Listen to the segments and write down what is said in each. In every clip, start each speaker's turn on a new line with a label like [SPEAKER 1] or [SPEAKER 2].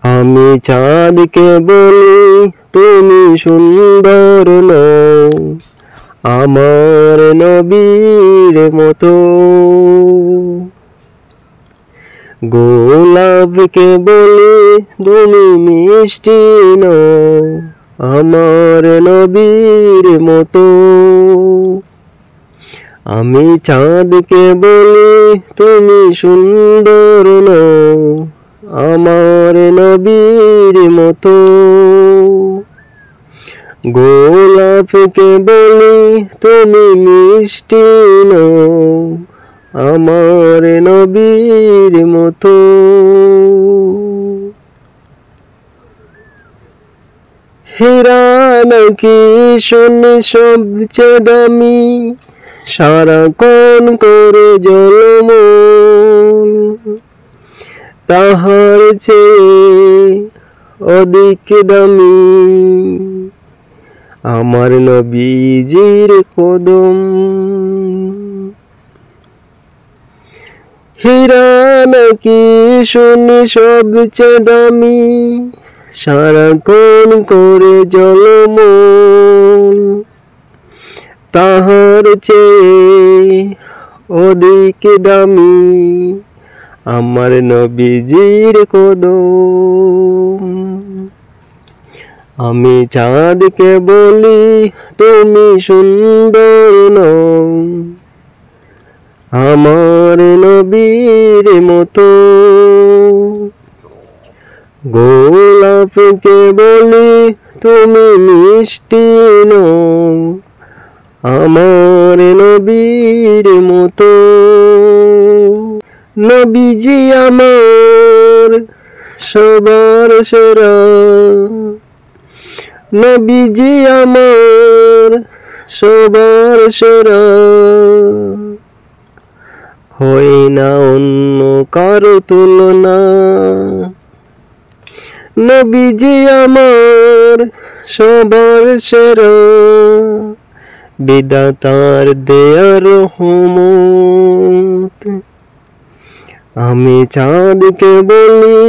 [SPEAKER 1] আমি চাঁদকে বলি তুমি সুন্দর নও, আমার নবীর মতো। গোলাপকে বলি তুমি মিষ্টি নও, আমার নবীর মতো। আমি চাঁদকে বলি তুমি সুন্দর নও, আমার নবীর মতো। গোলাপকে বলি তুমি মিষ্টি নও, আমার নবীর মতো। হীরা নাকি শুনি সবচেয়ে দামি, সারাক্ষণ করে ঝলমল, তাহার চেয়ে অধিক দামি আমার নবীজির কদম। হীরা নাকি শুনি সবচেয়ে দামি, সারাক্ষণ করে ঝলমল, তাহার চেয়ে অধিক দামি আমার নবীজির কদম। আমি চাঁদকে বলি তুমি সুন্দর নও, আমার নবীর মতো। গোলাপকে বলি তুমি মিষ্টি নও, আমার নবীর মতো। নবীজি আমার সবার সেরা, নবীজি আমার সবার সেরা, হয় না অন্য কারো তুলনা। নবীজি আমার সবার সেরা, বিধাতার দেয়া রহমত। আমি চাঁদকে বলি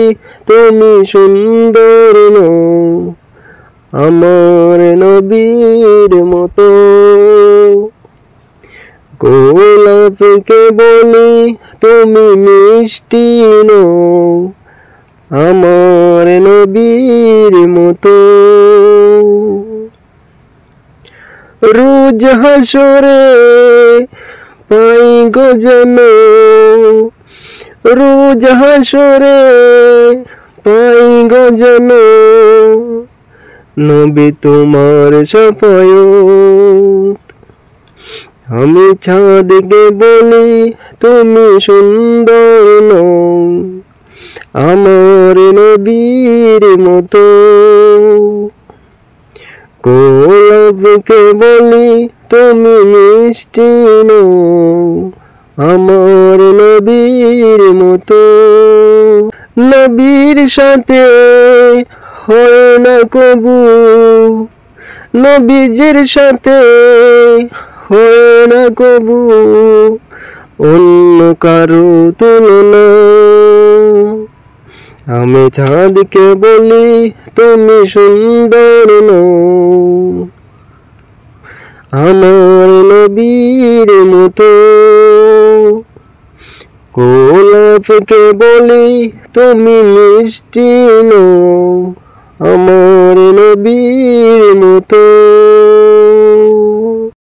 [SPEAKER 1] তুমি সুন্দর নও, আমার নবীর মতো। গোলাপকে বলি তুমি মিষ্টি নও, আমার নবীর মতো। রোজ হাসরে পাই গো যেন, রোজ হাসরে পাই গো যেন, নবী তোমার শাফায়াত। আমি চাঁদকে বলি তুমি সুন্দর নও, আমার নবীর মতো। গোলাপকে বলি তুমি মিষ্টি নও, আমার নবীর মতো। নবীর সাথে হয় না কবু, নবীজির সাথে হয় না কবু অন্য কারো তুলনা। আমি চাঁদকে বলি তুমি সুন্দর নও, আমার নবীর মতো। গোলাপকে বলি তুমি মিষ্টি নও, আমার নবীর মতো।